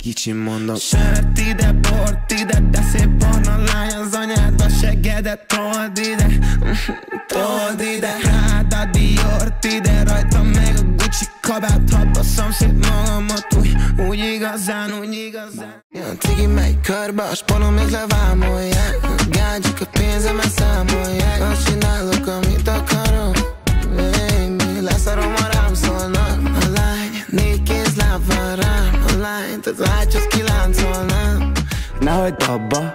kicsim mondom. Sört ide, bort ide, de szép barna lány az anyád, a seggedet told ide, told ide. Rád a Diort ide, rajta meg a Gucci kabát, habbasszom szét magamat úgy igazán, úgy igazán. Jön cigi megy körbe, a spalom még levámolják, gágyik a pénzemet számolják. Azt csinálok, amit akarok, baby, leszarom, ha rám szólnak. A lány, 4 kézláb van rám, a lányt az ágyhoz kiláncolnám. Ne hagyd abba,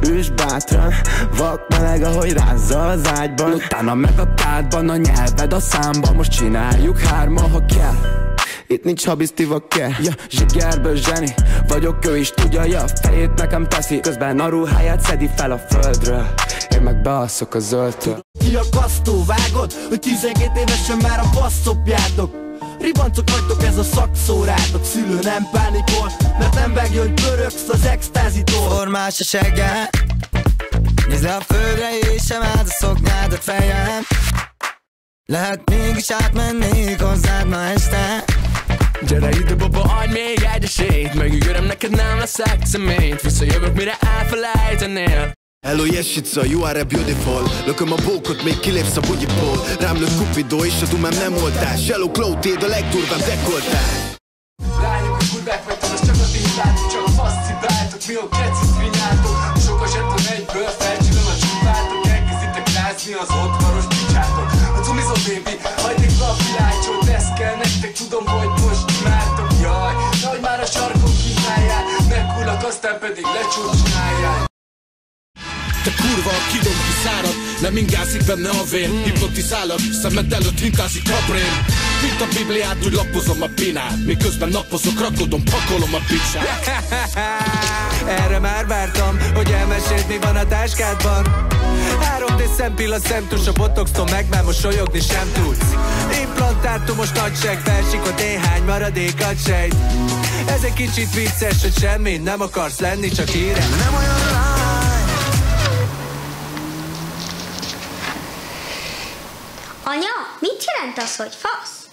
üss bátran, vak meleg, ahogy rázza az ágyban. Utána meg a kádban, a nyelved a számba. Most csináljuk hárman, ha kell. Itt nincs habisztiva kell. Ja, zsigerből zseni, vagyok, ő is tudja, ja, fejét nekem teszi. Közben a ruháját szedi fel a földről, én meg beasszok a zöldtől. Ki a kasztó, vágod, hogy 12 évesen már a basszopjátok. Ribancok vagytok, ez a szakszórátok. Szülő nem pánikol, mert nem vágja, hogy pöröksz az extázitól. Formás a seggel, nézd le a földre és sem áld a szoknyádat fejem. Lehet mégis átmennék hozzád ma este. Gyere ide, baba, adj még egy esélyt. Megígérem neked, nem leszek szemét. Visszajövök, mire elfelejtenél. Hello Jessica, you are beautiful. Lököm a bókot, még kilépsz a bugyiból. Rám lőtt Cupido és a dumám nem oltás. Hello Cloud, a legdurvább dekoltás. Lányok, a kurvák vagytok, az csak a tízlátok. Csak faszcibáltok, mi a kecit vinyáltok. Sok a zseton egyből felcsillom a csupátok. Elkezditek rázni az otthvaros picsátok. A cumizó baby, hagyd a világcsót. Ez kell nektek, tudom, hogy most imádtok. Jaj, nehogy már a sarkon kihálljál. Meghullak, aztán pedig lecsúcsinálljál. Te kurva, a kidom kiszárad, nem ingázik benne a vér. Hipnotizálok, szemed előtt hintázik a brém. Mint a bibliát, úgy lapozom a pinát. Miközben napozok, rakodom, pakolom a picsát. Erre már vártam, hogy elmeséld, mi van a táskádban. 3D szempilla, szemtus, a botoxtól meg már mosolyogni sem tudsz. Implantátumos nagyság, felsikott néhány maradék agysejt. Ez egy kicsit vicces, hogy semmi nem akarsz lenni, csak híre. Nem olyan lány. Anya, mit jelent az, hogy fasz?